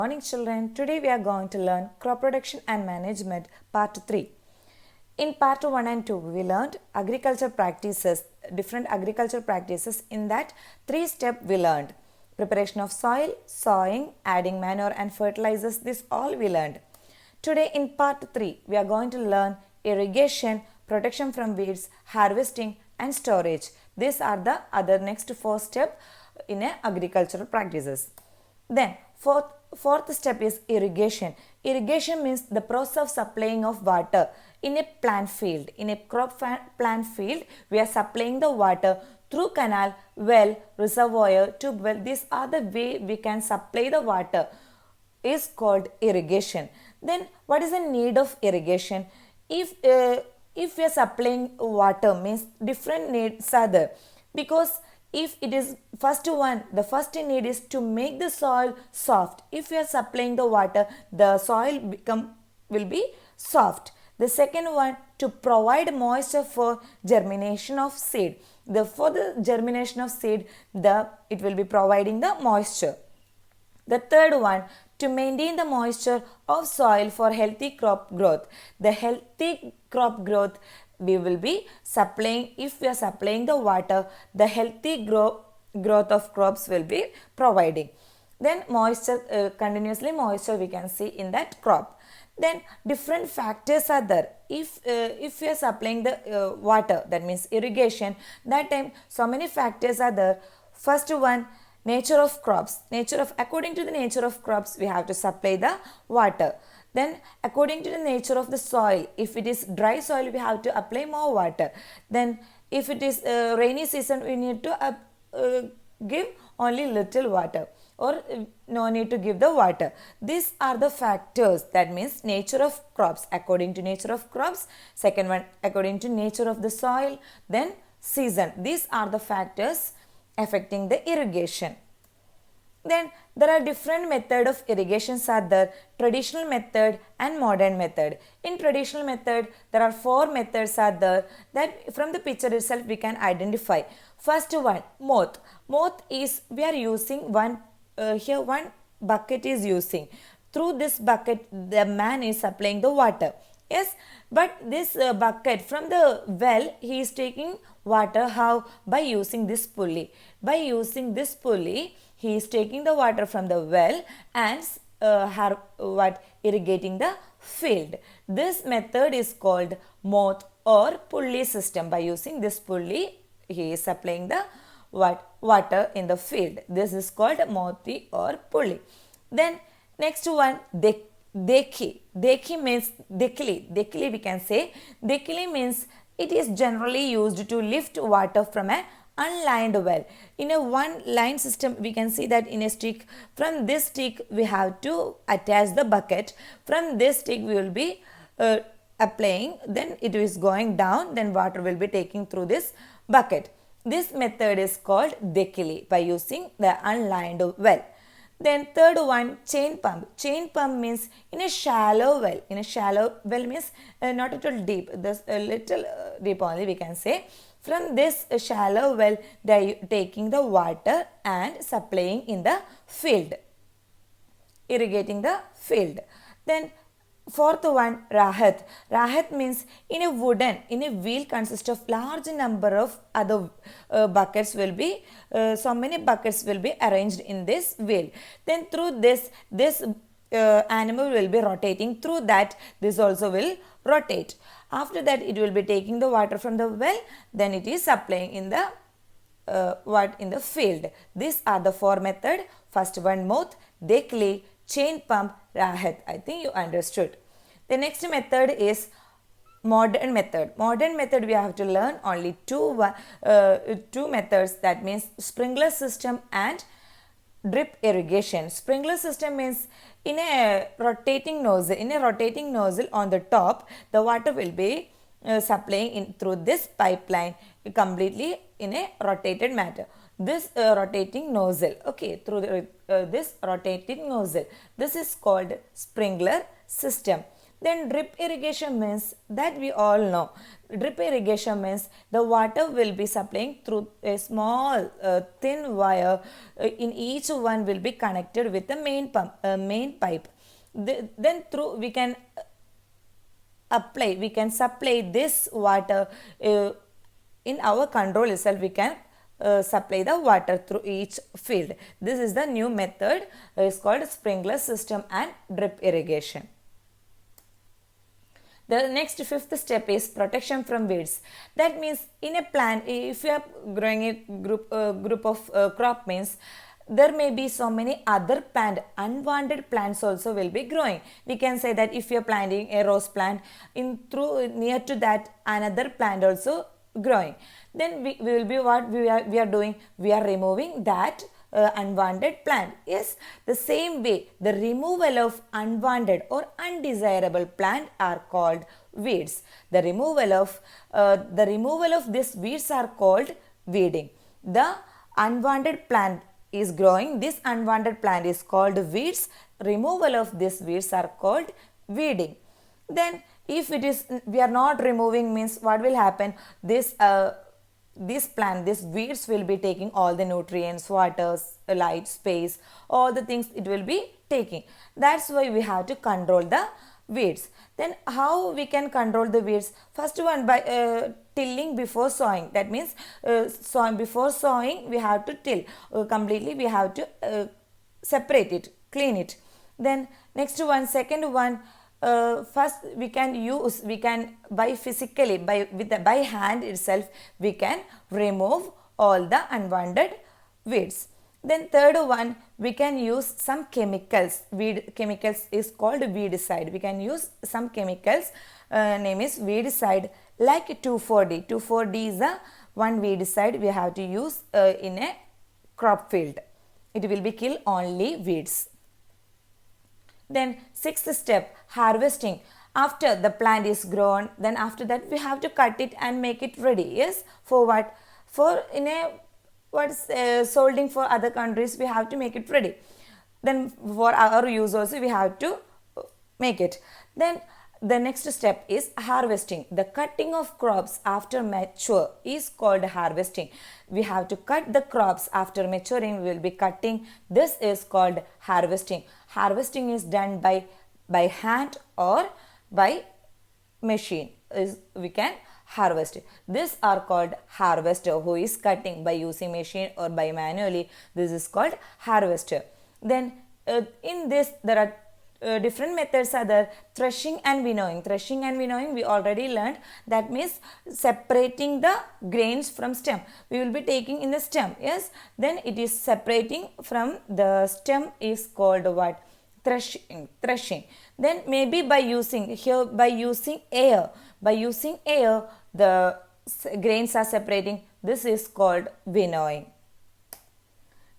Morning children, today we are going to learn crop production and management part 3. In part 1 and 2 we learned agriculture practices, different agriculture practices. In that 3 step we learned preparation of soil, sowing, adding manure and fertilizers. This all we learned. Today in part 3 we are going to learn irrigation, protection from weeds, harvesting and storage. These are the other next 4 steps in agricultural practices. Then fourth step is irrigation. Irrigation means the process of supplying of water in a plant field. In a crop plant field, we are supplying the water through canal, well, reservoir, tube well. These are the way we can supply the water is called irrigation. Then what is the need of irrigation? If we are supplying water means different needs are there, because if it is the first need is to make the soil soft. If we are supplying the water, the soil will be soft. The second one, to provide moisture for germination of seed. For the germination of seed, it will be providing the moisture. The third one, to maintain the moisture of soil for healthy crop growth. The healthy crop growth we will be supplying. If we are supplying the water, the healthy growth of crops will be providing. Then moisture, continuously moisture we can see in that crop. Then different factors are there. If we are supplying the water, that means irrigation, that time so many factors are there. First one, nature of crops. According to the nature of crops, we have to supply the water. Then according to the nature of the soil, if it is dry soil, we have to apply more water. Then if it is rainy season, we need to give only little water, or no need to give the water. These are the factors, that means nature of crops. According to nature of crops. Second one, according to nature of the soil. Then season. These are the factors affecting the irrigation. Then there are different method of irrigations are there, traditional method and modern method. In traditional method, there are 4 methods are there that from the picture itself we can identify. First one, moth. Moth is, we are using one bucket is using. Through this bucket, the man is supplying the water. Yes, but this bucket from the well, he is taking water. How? By using this pulley. By using this pulley, he is taking the water from the well and irrigating the field. This method is called moth or pulley system. By using this pulley, he is supplying the water in the field. This is called mothi or pulley. Then next one, dekhi. Dekhi means dekli we can say. Dekli means it is generally used to lift water from a unlined well. In a one line system, we can see that in a stick, from this stick we have to attach the bucket. From this stick we will be applying, then it is going down, then water will be taking through this bucket. This method is called dekili, by using the unlined well. Then third one, chain pump. Chain pump means in a shallow well. In a shallow well means not at all deep, this a little deep only we can say. From this shallow well, they are taking the water and supplying in the field, irrigating the field. Then fourth one, rahat. Rahat means in a wheel consists of large number of other buckets will be, so many buckets will be arranged in this wheel. Then through this animal will be rotating. Through that, this also will rotate. After that, it will be taking the water from the well, then it is supplying in the in the field. These are the 4 methods. First one, moth, dekli, chain pump, rahat. I think you understood. The next method is modern method. Modern method we have to learn only two methods, that means sprinkler system and drip irrigation. Sprinkler system means in a rotating nozzle on the top, the water will be supplying in through this pipeline completely in a rotated manner. This rotating nozzle, okay, through this rotating nozzle, this is called sprinkler system. Then drip irrigation means that we all know. Drip irrigation means the water will be supplying through a small thin wire. In each one will be connected with the main pipe. Then through we can supply this water in our control itself. We can supply the water through each field. This is the new method. It's called sprinkler system and drip irrigation. The next fifth step is protection from weeds. That means in a plant, if you are growing a group of crop, means there may be so many other unwanted plants also will be growing. We can say that if you are planting a rose plant, near to that another plant also growing, then we will be what we are doing, we are removing that unwanted plant. Yes, the same way the removal of unwanted or undesirable plant are called weeds. The removal of these weeds are called weeding. The unwanted plant is growing, this unwanted plant is called weeds. Removal of these weeds are called weeding. Then if it is we are not removing, means what will happen, this weeds will be taking all the nutrients, water, light, space, all the things it will be taking. That's why we have to control the weeds. Then how we can control the weeds? First one, by tilling before sowing. That means before sowing we have to till completely, we have to separate it, clean it. Then next one, second one, first we can by physically, by hand itself we can remove all the unwanted weeds. Then third one, we can use some chemicals. Chemicals is called weedicide. We can use some chemicals, name is weedicide, like 2,4-D. 2,4-D is the one weedicide we have to use in a crop field. It will be kill only weeds. Then sixth step, harvesting. After the plant is grown, then after that we have to cut it and make it ready. Yes, for what? For solding for other countries, we have to make it ready. Then for our use also we have to make it. Then the next step is harvesting. The cutting of crops after mature is called harvesting. We have to cut the crops after maturing, we will be cutting. This is called harvesting. Harvesting is done by hand or by machine. We can harvest it. These are called harvester, who is cutting by using machine or by manually. This is called harvester. Then in this there are different methods are there. Threshing and winnowing. Threshing and winnowing we already learned. That means separating the grains from stem. We will be taking in the stem. Yes. Then it is separating from the stem is called what? Threshing. Then maybe by using air. By using air the grains are separating. This is called winnowing.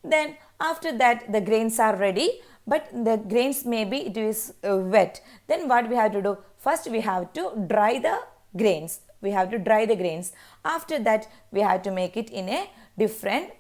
Then after that the grains are ready, but the grains maybe it is wet. Then what we have to do? First we have to dry the grains. After that we have to make it in a different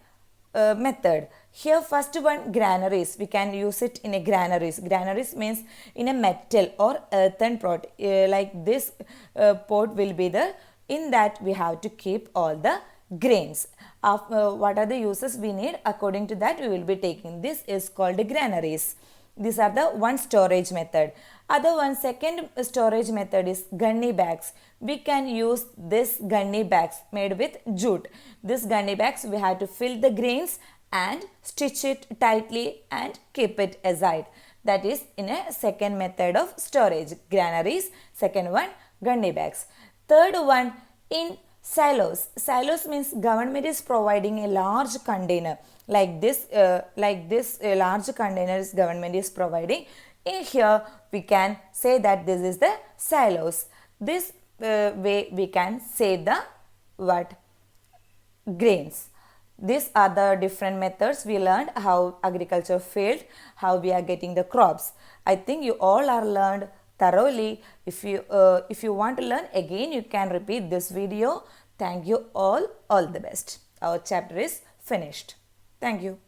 method. Here first one, granaries. We can use it in a granaries. Granaries means in a metal or earthen pot. Like this pot will be there. In that we have to keep all the grains. What are the uses we need? According to that we will be taking. This is called granaries. These are the one storage method. Other one, second storage method is gunny bags. We can use this gunny bags made with jute. This gunny bags we have to fill the grains and stitch it tightly and keep it aside. That is in a second method of storage. Granaries. Second one, gunny bags. Third one, in silos. Silos means government is providing a large container. Like this large containers government is providing. In here we can say that this is the silos. This way we can save the grains. These are the different methods we learned, how agriculture field, how we are getting the crops. I think you all are learned thoroughly. If you want to learn again, you can repeat this video. Thank you all the best. Our chapter is finished. Thank you.